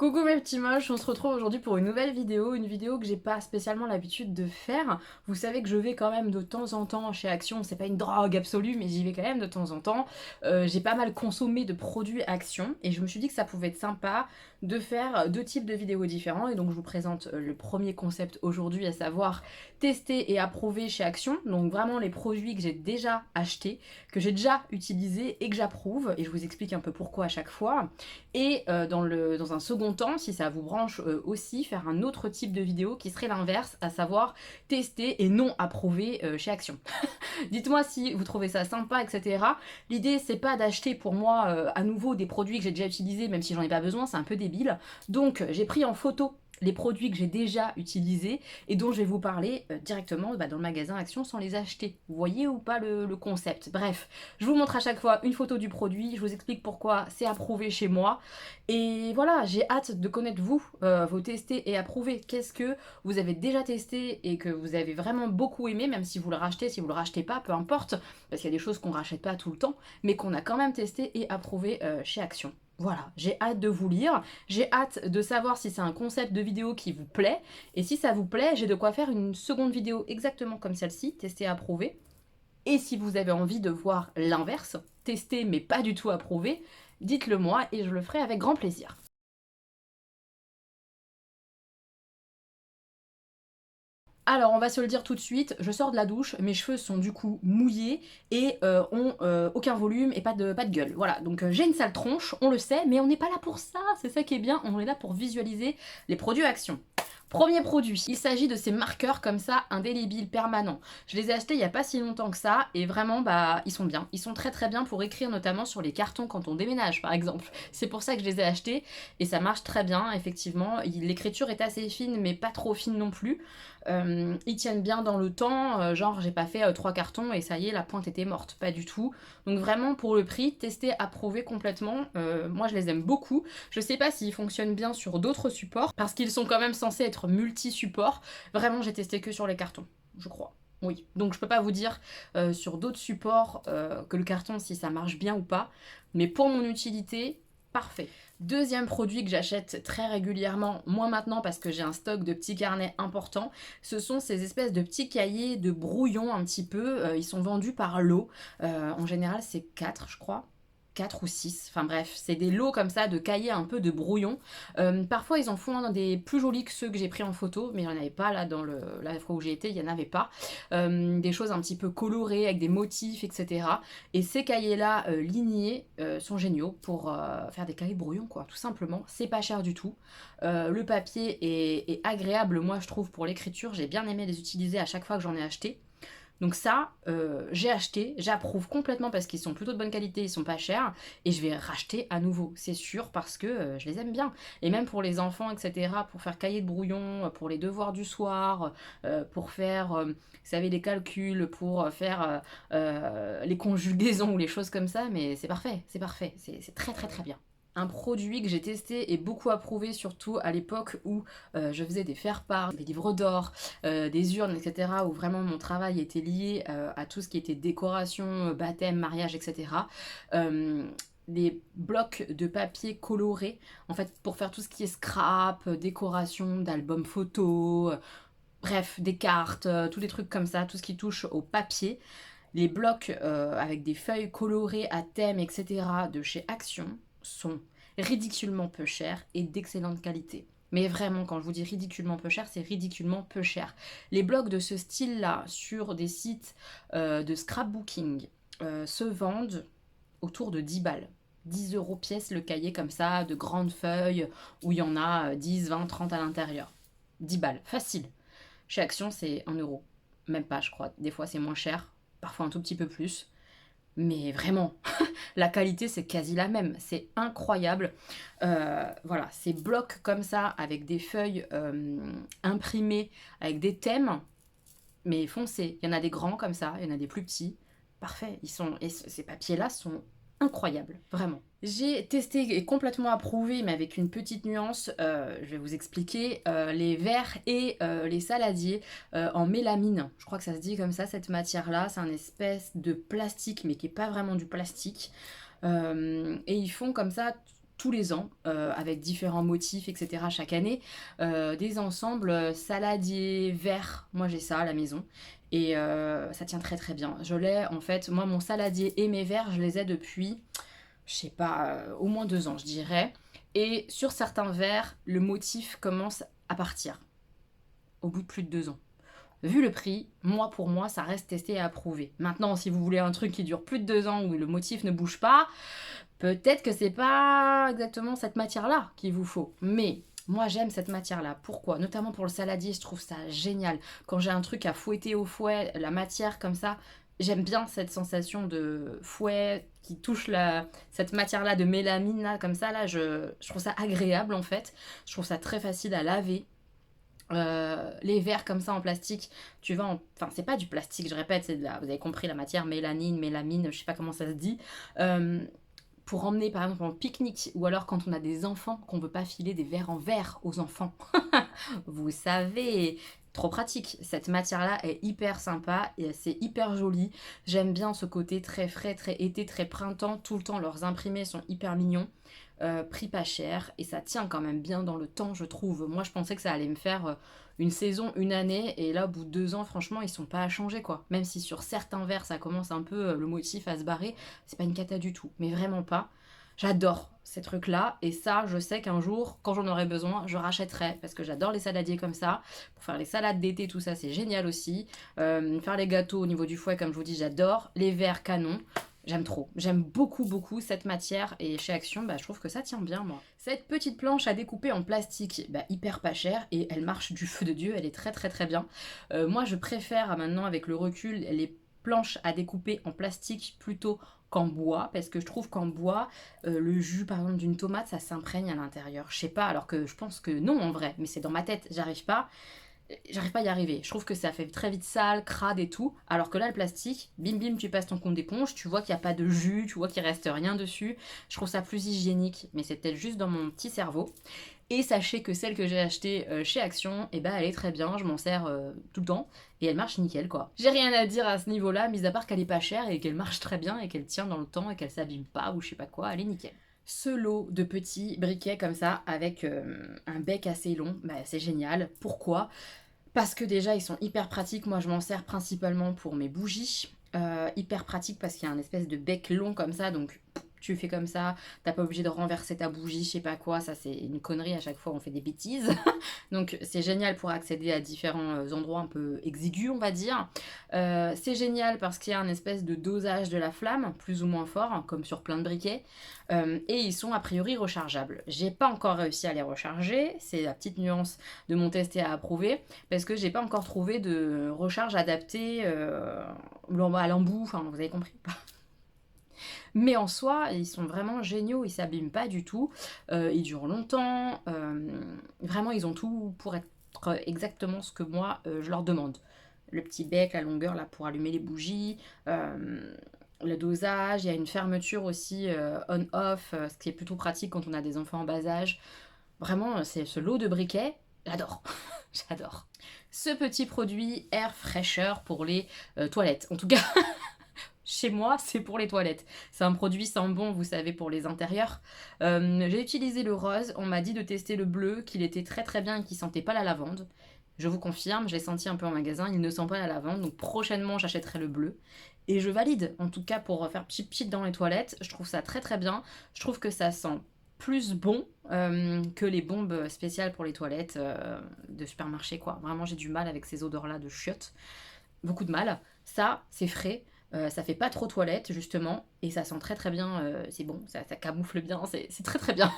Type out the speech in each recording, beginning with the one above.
Coucou mes petits moches, on se retrouve aujourd'hui pour une nouvelle vidéo, une vidéo que j'ai pas spécialement l'habitude de faire. Vous savez que je vais quand même de temps en temps chez Action, c'est pas une drogue absolue, mais j'y vais quand même de temps en temps. J'ai pas mal consommé de produits Action et je me suis dit que ça pouvait être sympa de faire deux types de vidéos différents. Et donc je vous présente le premier concept aujourd'hui, à savoir tester et approuver chez Action. Donc vraiment les produits que j'ai déjà achetés, que j'ai déjà utilisés et que j'approuve. Et je vous explique un peu pourquoi à chaque fois. Et dans un second temps, si ça vous branche aussi, faire un autre type de vidéo qui serait l'inverse, à savoir tester et non approuver chez Action. Dites-moi si vous trouvez ça sympa, etc. L'idée, c'est pas d'acheter pour moi à nouveau des produits que j'ai déjà utilisés, même si j'en ai pas besoin, c'est un peu débile. Donc j'ai pris en photo les produits que j'ai déjà utilisés et dont je vais vous parler directement dans le magasin Action sans les acheter. Vous voyez ou pas le concept? Bref, je vous montre à chaque fois une photo du produit, je vous explique pourquoi c'est approuvé chez moi. Et voilà, j'ai hâte de connaître vous, vos testés et approuvés. Qu'est-ce que vous avez déjà testé et que vous avez vraiment beaucoup aimé, même si vous le rachetez, si vous le rachetez pas, peu importe, parce qu'il y a des choses qu'on rachète pas tout le temps, mais qu'on a quand même testé et approuvé chez Action. Voilà, j'ai hâte de vous lire, j'ai hâte de savoir si c'est un concept de vidéo qui vous plaît, et si ça vous plaît, j'ai de quoi faire une seconde vidéo exactement comme celle-ci, tester et approuver. Et si vous avez envie de voir l'inverse, tester mais pas du tout approuver, dites-le moi et je le ferai avec grand plaisir. Alors, on va se le dire tout de suite, je sors de la douche, mes cheveux sont du coup mouillés et ont aucun volume et pas de gueule. Voilà, donc j'ai une sale tronche, on le sait, mais on n'est pas là pour ça, c'est ça qui est bien, on est là pour visualiser les produits Action. Premier produit, il s'agit de ces marqueurs comme ça, indélébiles, permanents. Je les ai achetés il n'y a pas si longtemps que ça, et vraiment, bah, ils sont bien. Ils sont très très bien pour écrire notamment sur les cartons quand on déménage, par exemple. C'est pour ça que je les ai achetés, et ça marche très bien, effectivement. L'écriture est assez fine, mais pas trop fine non plus. Ils tiennent bien dans le temps, genre j'ai pas fait 3 cartons et ça y est, la pointe était morte, pas du tout. Donc vraiment pour le prix, tester, approuver complètement, moi je les aime beaucoup. Je sais pas s'ils fonctionnent bien sur d'autres supports, parce qu'ils sont quand même censés être multi-supports. Vraiment j'ai testé que sur les cartons, je crois. Oui, donc je peux pas vous dire sur d'autres supports que le carton si ça marche bien ou pas, mais pour mon utilité, parfait. Deuxième produit que j'achète très régulièrement, moins maintenant parce que j'ai un stock de petits carnets importants, ce sont ces espèces de petits cahiers de brouillon un petit peu, ils sont vendus par lot. En général c'est 4 je crois. 4 ou 6, enfin bref, c'est des lots comme ça de cahiers un peu de brouillon. Parfois ils en font des plus jolis que ceux que j'ai pris en photo, mais il n'y en avait pas là dans la fois où j'ai été, il n'y en avait pas. Des choses un petit peu colorées avec des motifs, etc. Et ces cahiers-là lignés sont géniaux pour faire des cahiers de brouillon, quoi, tout simplement. C'est pas cher du tout. Le papier est agréable, moi je trouve, pour l'écriture. J'ai bien aimé les utiliser à chaque fois que j'en ai acheté. Donc ça, j'ai acheté, j'approuve complètement parce qu'ils sont plutôt de bonne qualité, ils sont pas chers, et je vais racheter à nouveau, c'est sûr, parce que je les aime bien. Et même pour les enfants, etc., pour faire cahier de brouillon, pour les devoirs du soir, pour faire, vous savez, les calculs, pour faire les conjugaisons ou les choses comme ça, mais c'est parfait, c'est très très très bien. Un produit que j'ai testé et beaucoup approuvé, surtout à l'époque où je faisais des faire-part, des livres d'or, des urnes, etc., où vraiment mon travail était lié à tout ce qui était décoration, baptême, mariage, etc. Des blocs de papier colorés, en fait, pour faire tout ce qui est scrap, décoration d'albums photos, bref, des cartes, tous les trucs comme ça, tout ce qui touche au papier. Les blocs avec des feuilles colorées à thème, etc. de chez Action sont ridiculement peu chers et d'excellente qualité. Mais vraiment, quand je vous dis ridiculement peu cher, c'est ridiculement peu cher. Les blocs de ce style-là sur des sites de scrapbooking se vendent autour de 10 balles. 10 € pièce le cahier comme ça, de grandes feuilles, où il y en a 10, 20, 30 à l'intérieur. 10 balles, facile. Chez Action, c'est 1 euro. Même pas, je crois. Des fois, c'est moins cher. Parfois un tout petit peu plus. Mais vraiment, la qualité, c'est quasi la même. C'est incroyable. Voilà, ces blocs comme ça, avec des feuilles imprimées, avec des thèmes, mais foncés. Il y en a des grands comme ça, il y en a des plus petits. Parfait. Et ces papiers-là sont incroyables, vraiment. J'ai testé et complètement approuvé, mais avec une petite nuance, je vais vous expliquer, les verres et les saladiers en mélamine. Je crois que ça se dit comme ça, cette matière-là. C'est un espèce de plastique, mais qui n'est pas vraiment du plastique. Et ils font comme ça tous les ans, avec différents motifs, etc. chaque année. Des ensembles saladiers, verts, moi j'ai ça à la maison. Et ça tient très très bien. Je l'ai en fait, moi mon saladier et mes verres, je les ai depuis, je sais pas, au moins 2 ans je dirais. Et sur certains verres, le motif commence à partir au bout de plus de 2 ans. Vu le prix, moi pour moi, ça reste testé et approuvé. Maintenant, si vous voulez un truc qui dure plus de 2 ans où le motif ne bouge pas, peut-être que c'est pas exactement cette matière-là qu'il vous faut. Mais moi j'aime cette matière-là. Pourquoi? Notamment pour le saladier, je trouve ça génial. Quand j'ai un truc à fouetter au fouet, la matière comme ça, j'aime bien cette sensation de fouet qui touche cette matière-là de mélamine, là, comme ça, là, je trouve ça agréable en fait. Je trouve ça très facile à laver. Les verres comme ça en plastique, tu vas enfin c'est pas du plastique, je répète, c'est vous avez compris la matière, mélanine, mélamine, je sais pas comment ça se dit. Euh, pour emmener par exemple en pique-nique ou alors quand on a des enfants qu'on veut pas filer des verres en verre aux enfants. Vous savez, trop pratique. Cette matière-là est hyper sympa et c'est hyper joli. J'aime bien ce côté très frais, très été, très printemps. Tout le temps, leurs imprimés sont hyper mignons. Prix pas cher et ça tient quand même bien dans le temps, je trouve. Moi, je pensais que ça allait me faire une saison, une année, et là, au bout de 2 ans, franchement, ils sont pas à changer quoi. Même si sur certains verres, ça commence un peu le motif à se barrer, c'est pas une cata du tout, mais vraiment pas. J'adore ces trucs-là, et ça, je sais qu'un jour, quand j'en aurai besoin, je rachèterai, parce que j'adore les saladiers comme ça. Pour faire les salades d'été, tout ça, c'est génial aussi. Faire les gâteaux au niveau du fouet, comme je vous dis, j'adore. Les verres, canon. J'aime trop. J'aime beaucoup, beaucoup cette matière, et chez Action, bah, je trouve que ça tient bien, moi. Cette petite planche à découper en plastique, bah, hyper pas chère, et elle marche du feu de Dieu, elle est très très très bien. Moi, je préfère maintenant, avec le recul, les planches à découper en plastique plutôt qu'en bois, parce que je trouve qu'en bois, le jus par exemple d'une tomate, ça s'imprègne à l'intérieur. Je sais pas, alors que je pense que non en vrai, mais c'est dans ma tête, j'arrive pas à y arriver. Je trouve que ça fait très vite sale, crade et tout. Alors que là, le plastique, bim bim, tu passes ton compte d'éponge, tu vois qu'il n'y a pas de jus, tu vois qu'il reste rien dessus. Je trouve ça plus hygiénique, mais c'est peut-être juste dans mon petit cerveau. Et sachez que celle que j'ai achetée chez Action, eh ben, elle est très bien, je m'en sers tout le temps et elle marche nickel quoi. J'ai rien à dire à ce niveau-là, mis à part qu'elle est pas chère et qu'elle marche très bien et qu'elle tient dans le temps et qu'elle s'abîme pas ou je sais pas quoi, elle est nickel. Ce lot de petits briquets comme ça avec un bec assez long, bah, c'est génial. Pourquoi? Parce que déjà ils sont hyper pratiques, moi je m'en sers principalement pour mes bougies. Hyper pratique parce qu'il y a un espèce de bec long comme ça, donc tu fais comme ça, t'as pas obligé de renverser ta bougie, je sais pas quoi, ça c'est une connerie, à chaque fois on fait des bêtises. Donc c'est génial pour accéder à différents endroits un peu exigus on va dire. C'est génial parce qu'il y a un espèce de dosage de la flamme, plus ou moins fort, hein, comme sur plein de briquets. Et ils sont a priori rechargeables. J'ai pas encore réussi à les recharger, c'est la petite nuance de mon test et à approuver, parce que j'ai pas encore trouvé de recharge adaptée à l'embout, enfin vous avez compris. Mais en soi, ils sont vraiment géniaux, ils s'abîment pas du tout, ils durent longtemps, vraiment ils ont tout pour être exactement ce que moi je leur demande. Le petit bec, la longueur là pour allumer les bougies, le dosage, il y a une fermeture aussi on-off, ce qui est plutôt pratique quand on a des enfants en bas âge. Vraiment, c'est ce lot de briquets, j'adore, j'adore. Ce petit produit Air Fresher pour les toilettes, en tout cas. Chez moi, c'est pour les toilettes. C'est un produit sans bon, vous savez, pour les intérieurs. J'ai utilisé le rose. On m'a dit de tester le bleu, qu'il était très très bien et qu'il sentait pas la lavande. Je vous confirme, je l'ai senti un peu en magasin, il ne sent pas la lavande. Donc prochainement, j'achèterai le bleu. Et je valide, en tout cas pour faire pchit pchit dans les toilettes. Je trouve ça très très bien. Je trouve que ça sent plus bon que les bombes spéciales pour les toilettes de supermarché, quoi. Vraiment, j'ai du mal avec ces odeurs-là de chiottes. Beaucoup de mal. Ça, c'est frais. Ça fait pas trop toilette justement et ça sent très très bien, c'est bon, ça camoufle bien, c'est très très bien.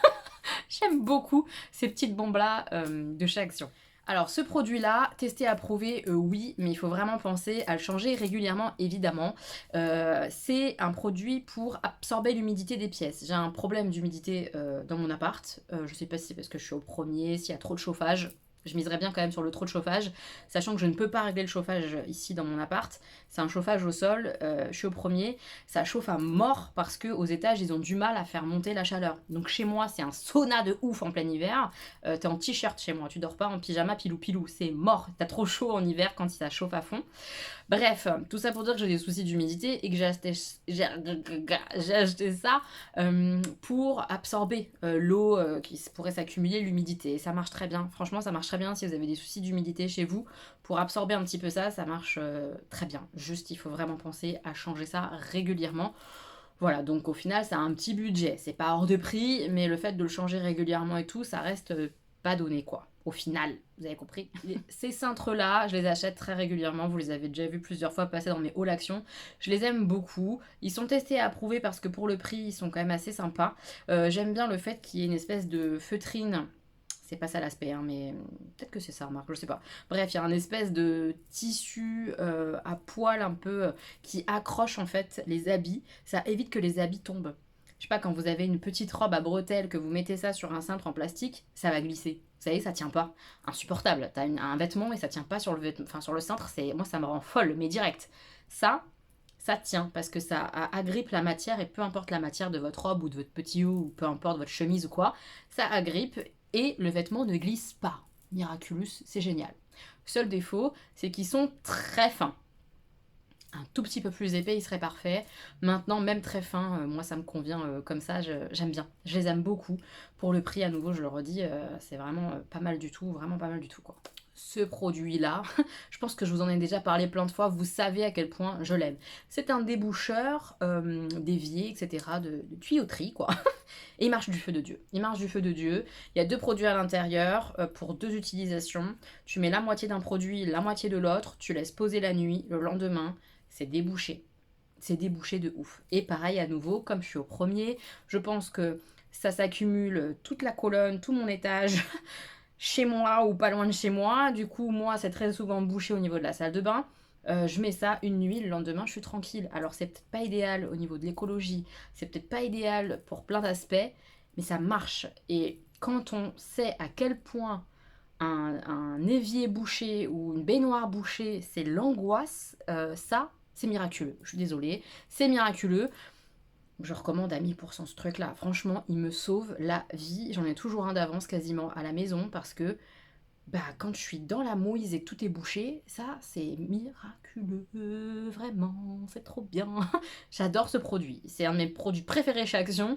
J'aime beaucoup ces petites bombes là de chez Action. Alors ce produit là, testé, approuvé, oui, mais il faut vraiment penser à le changer régulièrement évidemment. C'est un produit pour absorber l'humidité des pièces. J'ai un problème d'humidité dans mon appart, je sais pas si c'est parce que je suis au premier, s'il y a trop de chauffage. Je miserais bien quand même sur le trop de chauffage, sachant que je ne peux pas régler le chauffage ici dans mon appart. C'est un chauffage au sol, je suis au premier, ça chauffe à mort parce que aux étages ils ont du mal à faire monter la chaleur. Donc chez moi c'est un sauna de ouf en plein hiver, t'es en t-shirt chez moi, tu dors pas en pyjama pilou pilou, c'est mort, t'as trop chaud en hiver quand ça chauffe à fond. Bref, tout ça pour dire que j'ai des soucis d'humidité et que j'ai acheté ça pour absorber l'eau qui pourrait s'accumuler, l'humidité. Et ça marche très bien. Franchement, ça marche très bien si vous avez des soucis d'humidité chez vous. Pour absorber un petit peu ça, ça marche très bien. Juste, il faut vraiment penser à changer ça régulièrement. Voilà, donc au final, ça a un petit budget. C'est pas hors de prix, mais le fait de le changer régulièrement et tout, ça reste pas donné, quoi. Au final, vous avez compris. Ces cintres-là, je les achète très régulièrement. Vous les avez déjà vus plusieurs fois passer dans mes hauls actions. Je les aime beaucoup. Ils sont testés et approuvés parce que pour le prix, ils sont quand même assez sympas. J'aime bien le fait qu'il y ait une espèce de feutrine. C'est pas ça l'aspect, hein, mais peut-être que c'est ça, remarque, je sais pas. Bref, il y a un espèce de tissu à poil un peu qui accroche en fait les habits. Ça évite que les habits tombent. Je sais pas, quand vous avez une petite robe à bretelles, que vous mettez ça sur un cintre en plastique, ça va glisser. Vous savez, ça tient pas. Insupportable. T'as un vêtement et ça tient pas sur le vêtement, enfin sur le cintre, moi ça me rend folle, mais direct. Ça tient parce que ça agrippe la matière et peu importe la matière de votre robe ou de votre petit haut ou peu importe votre chemise ou quoi, ça agrippe et le vêtement ne glisse pas. Miraculous, c'est génial. Seul défaut, c'est qu'ils sont très fins. Un tout petit peu plus épais, il serait parfait. Maintenant, même très fin, moi ça me convient comme ça, j'aime bien. Je les aime beaucoup. Pour le prix, à nouveau, je le redis, c'est vraiment pas mal du tout, vraiment pas mal du tout, quoi. Ce produit-là, je pense que je vous en ai déjà parlé plein de fois, vous savez à quel point je l'aime. C'est un déboucheur d'évier, etc., de tuyauterie, quoi. Et il marche du feu de Dieu. Il marche du feu de Dieu. Il y a 2 produits à l'intérieur pour 2 utilisations. Tu mets la moitié d'un produit, la moitié de l'autre, tu laisses poser la nuit, le lendemain, c'est débouché. C'est débouché de ouf. Et pareil, à nouveau, comme je suis au premier, je pense que ça s'accumule toute la colonne, tout mon étage, chez moi ou pas loin de chez moi. Du coup, moi, c'est très souvent bouché au niveau de la salle de bain. Je mets ça une nuit, le lendemain, je suis tranquille. Alors, c'est peut-être pas idéal au niveau de l'écologie, c'est peut-être pas idéal pour plein d'aspects, mais ça marche. Et quand on sait à quel point un évier bouché ou une baignoire bouchée, c'est l'angoisse, ça, c'est miraculeux. Je suis désolée, c'est miraculeux. Je recommande à 1000% ce truc-là. Franchement, il me sauve la vie. J'en ai toujours un d'avance quasiment à la maison parce que quand je suis dans la mouise et que tout est bouché, ça, c'est miraculeux. Vraiment, c'est trop bien. J'adore ce produit. C'est un de mes produits préférés chez Action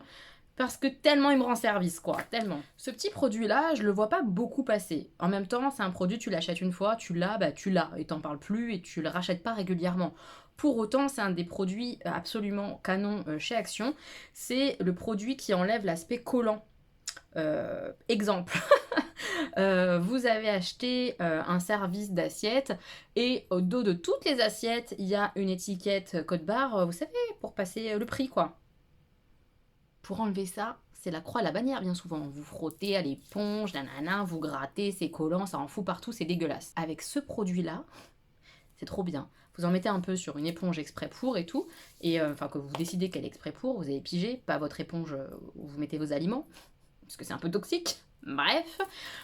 parce que tellement il me rend service, quoi. Tellement. Ce petit produit-là, je le vois pas beaucoup passer. En même temps, c'est un produit, tu l'achètes une fois, tu l'as, tu l'as. Et t'en parles plus et tu le rachètes pas régulièrement. Pour autant, c'est un des produits absolument canon chez Action. C'est le produit qui enlève l'aspect collant. Exemple. Vous avez acheté un service d'assiette et au dos de toutes les assiettes, il y a une étiquette code barre, vous savez, pour passer le prix, quoi. Pour enlever ça, c'est la croix à la bannière bien souvent. Vous frottez à l'éponge, nanana, vous grattez, c'est collant, ça en fout partout, c'est dégueulasse. Avec ce produit-là, c'est trop bien. Vous en mettez un peu sur une éponge exprès pour et tout, et enfin que vous décidez qu'elle est exprès pour, vous avez pigé, pas votre éponge où vous mettez vos aliments, parce que c'est un peu toxique. Bref,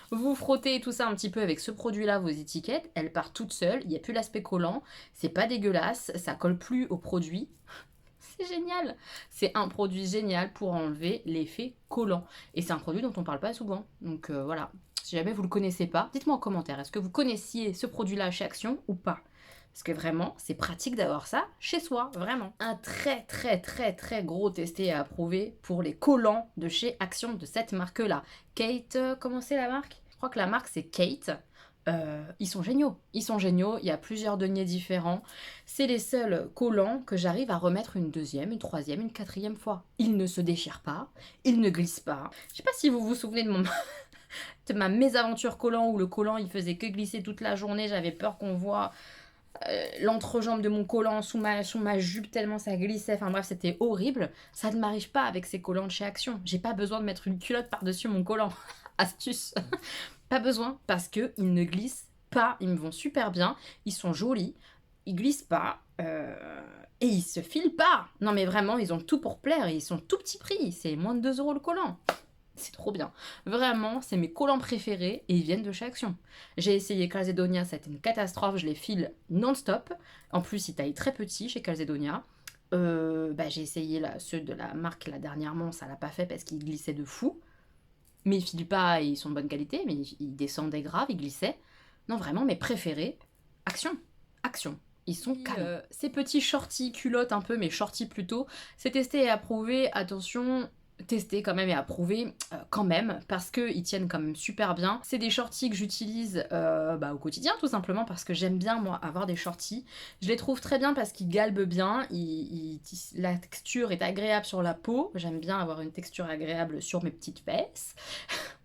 vous frottez tout ça un petit peu avec ce produit-là, vos étiquettes, elles partent toutes seules, il n'y a plus l'aspect collant, c'est pas dégueulasse, ça colle plus au produit. C'est génial. C'est un produit génial pour enlever l'effet collant. Et c'est un produit dont on parle pas souvent. Donc voilà, si jamais vous le connaissez pas, dites-moi en commentaire, est-ce que vous connaissiez ce produit-là chez Action ou pas? Parce que vraiment, c'est pratique d'avoir ça chez soi, vraiment. Un très très très très gros testé et approuvé pour les collants de chez Action de cette marque-là. Kate, comment c'est la marque? Je crois que la marque c'est Kate. Ils sont géniaux, il y a plusieurs deniers différents. C'est les seuls collants que j'arrive à remettre une deuxième, une troisième, une quatrième fois. Ils ne se déchirent pas, ils ne glissent pas. Je sais pas si vous vous souvenez de de ma mésaventure collant où le collant il faisait que glisser toute la journée, j'avais peur qu'on voit l'entrejambe de mon collant sous ma jupe tellement ça glissait, enfin bref c'était horrible. Ça ne m'arrive pas avec ces collants de chez Action, j'ai pas besoin de mettre une culotte par-dessus mon collant. Astuce. Pas besoin parce que ils ne glissent pas, ils me vont super bien, ils sont jolis, ils glissent pas et ils se filent pas. Non mais vraiment, ils ont tout pour plaire et ils sont tout petit prix, c'est moins de 2 € le collant. C'est trop bien. Vraiment, c'est mes collants préférés et ils viennent de chez Action. J'ai essayé Calzedonia, ça a été une catastrophe, je les file non-stop. En plus, ils taillent très petit chez Calzedonia. J'ai essayé ceux de la marque là dernièrement, ça l'a pas fait parce qu'ils glissaient de fou. Mais ils filent pas et ils sont de bonne qualité, mais ils descendaient grave, ils glissaient. Non, vraiment, mes préférés, Action. Action. Ils sont canons. Ces petits shorties culottes un peu, mais shorties plutôt, c'est testé et approuvé. Attention, testé quand même et approuvé quand même, parce qu'ils tiennent quand même super bien. C'est des shorties que j'utilise au quotidien, tout simplement, parce que j'aime bien, moi, avoir des shorties. Je les trouve très bien parce qu'ils galbent bien, la texture est agréable sur la peau. J'aime bien avoir une texture agréable sur mes petites fesses.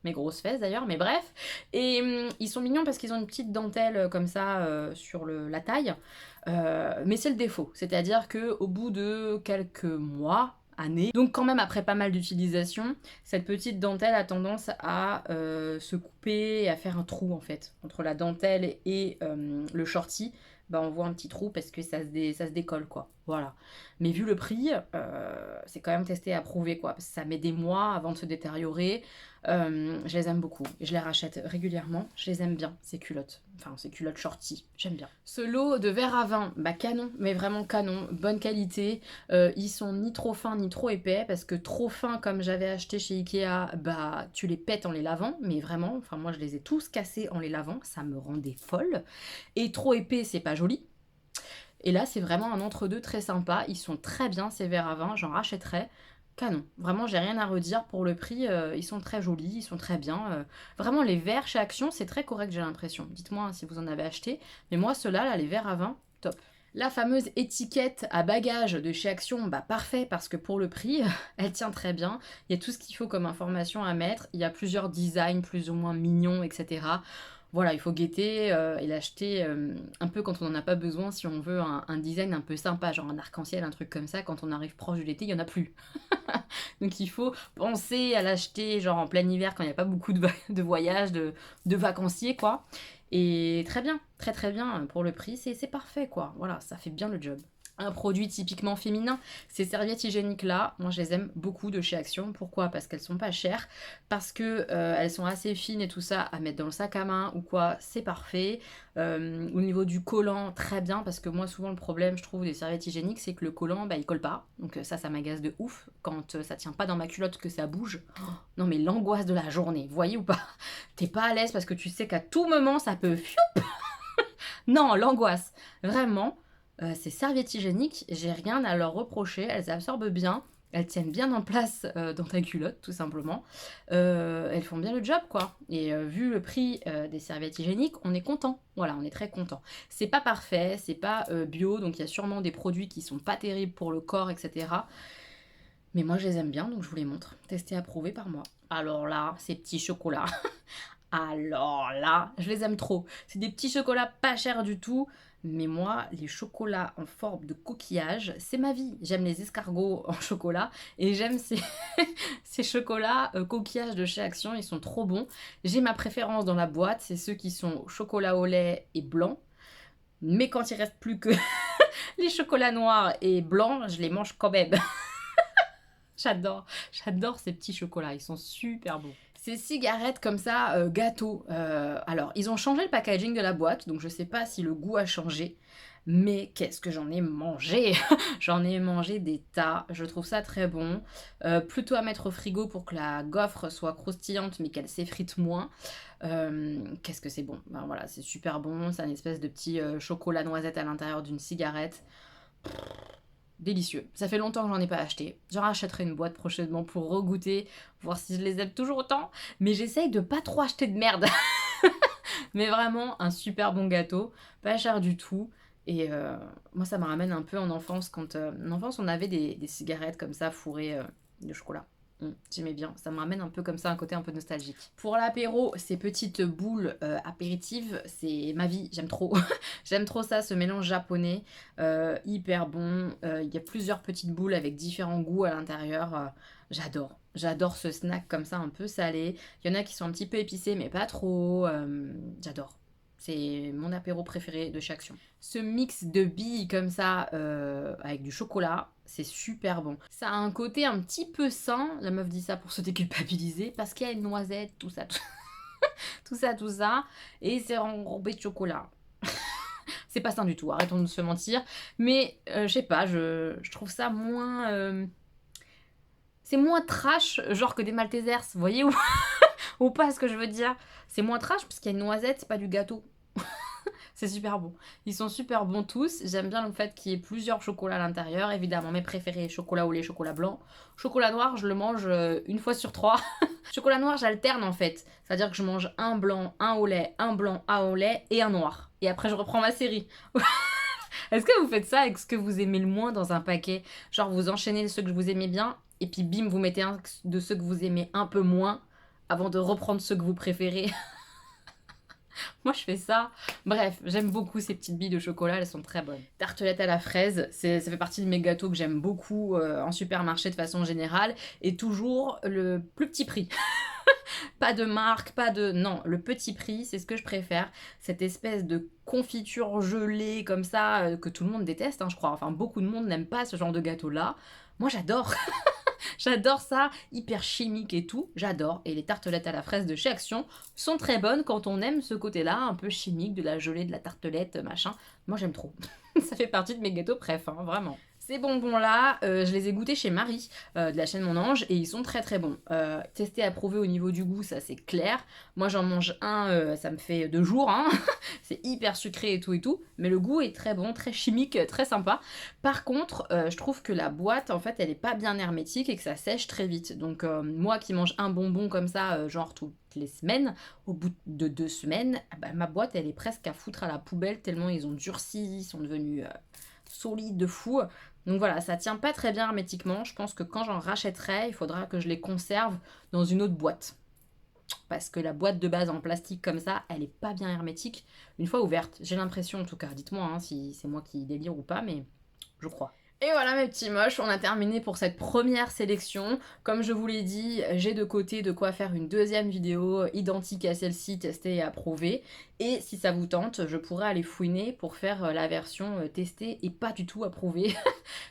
Mes grosses fesses d'ailleurs, mais bref. Et ils sont mignons parce qu'ils ont une petite dentelle comme ça sur la taille. Mais c'est le défaut, c'est-à-dire que au bout de quelques mois, années, donc quand même après pas mal d'utilisation, cette petite dentelle a tendance à se couper et à faire un trou en fait. Entre la dentelle et le shorty, on voit un petit trou parce que ça se décolle quoi. Voilà. Mais vu le prix, c'est quand même testé et approuvé quoi. Parce que ça met des mois avant de se détériorer. Je les aime beaucoup. Je les rachète régulièrement. Je les aime bien, ces culottes. Enfin, ces culottes shorty. J'aime bien. Ce lot de verre à vin, canon. Mais vraiment canon. Bonne qualité. Ils sont ni trop fins ni trop épais. Parce que trop fins, comme j'avais acheté chez Ikea, tu les pètes en les lavant. Mais vraiment, enfin moi je les ai tous cassés en les lavant. Ça me rendait folle. Et trop épais, c'est pas joli. Et là, c'est vraiment un entre-deux très sympa. Ils sont très bien, ces verres à vin. J'en rachèterai. Canon. Vraiment, j'ai rien à redire pour le prix. Ils sont très jolis, ils sont très bien. Vraiment, les verres chez Action, c'est très correct, j'ai l'impression. Dites-moi si vous en avez acheté. Mais moi, ceux-là, là, les verres à vin, top. La fameuse étiquette à bagages de chez Action, parfait, parce que pour le prix, elle tient très bien. Il y a tout ce qu'il faut comme information à mettre. Il y a plusieurs designs plus ou moins mignons, etc. Voilà, il faut guetter et l'acheter un peu quand on n'en a pas besoin, si on veut un design un peu sympa, genre un arc-en-ciel, un truc comme ça. Quand on arrive proche de l'été, il n'y en a plus. Donc il faut penser à l'acheter genre en plein hiver quand il n'y a pas beaucoup de voyages, de vacanciers quoi. Et très bien, très très bien pour le prix, c'est parfait quoi. Voilà, ça fait bien le job. Un produit typiquement féminin, ces serviettes hygiéniques là, moi je les aime beaucoup de chez Action. Pourquoi? Parce qu'elles sont pas chères, parce que elles sont assez fines et tout ça à mettre dans le sac à main ou quoi, c'est parfait. Au niveau du collant, très bien, parce que moi souvent le problème je trouve des serviettes hygiéniques, c'est que le collant il colle pas. Donc ça m'agace de ouf quand ça tient pas dans ma culotte que ça bouge. Oh, non mais l'angoisse de la journée, voyez ou pas? T'es pas à l'aise parce que tu sais qu'à tout moment ça peut non, l'angoisse, vraiment. Ces serviettes hygiéniques, j'ai rien à leur reprocher, elles absorbent bien, elles tiennent bien en place dans ta culotte, tout simplement. Elles font bien le job, quoi. Et vu le prix des serviettes hygiéniques, on est content. Voilà, on est très content. C'est pas parfait, c'est pas bio, donc il y a sûrement des produits qui sont pas terribles pour le corps, etc. Mais moi, je les aime bien, donc je vous les montre. Testé, approuvé par moi. Alors là, ces petits chocolats. Alors là, je les aime trop. C'est des petits chocolats pas chers du tout. Mais moi, les chocolats en forme de coquillage, c'est ma vie. J'aime les escargots en chocolat et j'aime ces chocolats coquillages de chez Action. Ils sont trop bons. J'ai ma préférence dans la boîte, c'est ceux qui sont chocolat au lait et blanc. Mais quand il reste plus que les chocolats noirs et blancs, je les mange quand même. J'adore ces petits chocolats, ils sont super bons. Ces cigarettes comme ça, gâteau. Alors, ils ont changé le packaging de la boîte, donc je sais pas si le goût a changé. Mais qu'est-ce que j'en ai mangé. J'en ai mangé des tas, je trouve ça très bon. Plutôt à mettre au frigo pour que la gaufre soit croustillante mais qu'elle s'effrite moins. Qu'est-ce que c'est bon. Voilà, c'est super bon, c'est une espèce de petit chocolat noisette à l'intérieur d'une cigarette. Délicieux. Ça fait longtemps que j'en ai pas acheté. J'en rachèterai une boîte prochainement pour regoûter, voir si je les aime toujours autant. Mais j'essaye de pas trop acheter de merde. Mais vraiment un super bon gâteau, pas cher du tout. Et moi ça me ramène un peu en enfance, quand en enfance on avait des cigarettes comme ça fourrées de chocolat. J'aimais bien, ça me ramène un peu comme ça, un côté un peu nostalgique. Pour l'apéro, ces petites boules apéritives, c'est ma vie, j'aime trop. J'aime trop ça, ce mélange japonais, hyper bon. Il y a plusieurs petites boules avec différents goûts à l'intérieur. J'adore ce snack comme ça, un peu salé. Il y en a qui sont un petit peu épicés, mais pas trop. J'adore. C'est mon apéro préféré de chez Action. Ce mix de billes comme ça, avec du chocolat, c'est super bon. Ça a un côté un petit peu sain, la meuf dit ça pour se déculpabiliser, parce qu'il y a une noisette, tout ça, tout ça, et c'est enrobé de chocolat. C'est pas sain du tout, arrêtons de se mentir, mais je sais pas, je trouve ça moins... c'est moins trash, genre que des Maltesers, vous voyez ou pas ce que je veux dire. C'est moins trash parce qu'il y a une noisette, c'est pas du gâteau. C'est super bon. Ils sont super bons tous. J'aime bien le fait qu'il y ait plusieurs chocolats à l'intérieur. Évidemment, mes préférés, chocolat au lait, chocolat blanc. Chocolat noir, je le mange une fois sur 3. Chocolat noir, j'alterne en fait. C'est-à-dire que je mange un blanc, un au lait, un blanc, un au lait et un noir. Et après, je reprends ma série. Est-ce que vous faites ça avec ce que vous aimez le moins dans un paquet? Genre, vous enchaînez ceux que vous aimez bien et puis bim, vous mettez un de ceux que vous aimez un peu moins avant de reprendre ceux que vous préférez. Moi, je fais ça. Bref, j'aime beaucoup ces petites billes de chocolat, elles sont très bonnes. Tartelette à la fraise, ça fait partie de mes gâteaux que j'aime beaucoup en supermarché de façon générale. Et toujours le plus petit prix. Pas de marque, pas de... Non, le petit prix, c'est ce que je préfère. Cette espèce de confiture gelée comme ça, que tout le monde déteste, hein, je crois. Enfin, beaucoup de monde n'aime pas ce genre de gâteau-là. Moi, j'adore. J'adore ça, hyper chimique et tout, j'adore. Et les tartelettes à la fraise de chez Action sont très bonnes quand on aime ce côté-là, un peu chimique, de la gelée, de la tartelette, machin. Moi j'aime trop. Ça fait partie de mes gâteaux préf, hein, vraiment. Ces bonbons-là, je les ai goûtés chez Marie, de la chaîne Mon Ange, et ils sont très très bons. Testés, approuvés au niveau du goût, ça c'est clair. Moi j'en mange un, ça me fait 2 jours, hein. C'est hyper sucré et tout, mais le goût est très bon, très chimique, très sympa. Par contre, je trouve que la boîte, en fait, elle est pas bien hermétique et que ça sèche très vite. Donc moi qui mange un bonbon comme ça, genre toutes les semaines, au bout de 2 semaines, bah, ma boîte, elle est presque à foutre à la poubelle tellement ils ont durci, ils sont devenus solides de fou. Donc voilà, ça tient pas très bien hermétiquement. Je pense que quand j'en rachèterai, il faudra que je les conserve dans une autre boîte. Parce que la boîte de base en plastique comme ça, elle est pas bien hermétique. Une fois ouverte, j'ai l'impression en tout cas. Dites-moi hein, si c'est moi qui délire ou pas, mais je crois. Et voilà mes petits moches, on a terminé pour cette première sélection. Comme je vous l'ai dit, j'ai de côté de quoi faire une deuxième vidéo identique à celle-ci, testée et approuvée. Et si ça vous tente, je pourrais aller fouiner pour faire la version testée et pas du tout approuvée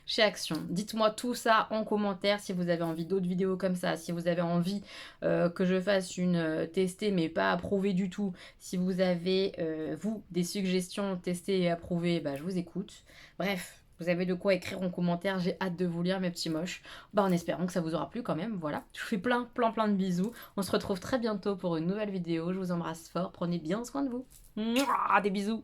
chez Action. Dites-moi tout ça en commentaire si vous avez envie d'autres vidéos comme ça, si vous avez envie que je fasse une testée mais pas approuvée du tout. Si vous avez, vous, des suggestions testées et approuvées, bah, je vous écoute. Bref. Vous avez de quoi écrire en commentaire, j'ai hâte de vous lire mes petits moches. Bah en espérant que ça vous aura plu quand même, voilà. Je vous fais plein de bisous. On se retrouve très bientôt pour une nouvelle vidéo. Je vous embrasse fort, prenez bien soin de vous. Mouah, des bisous.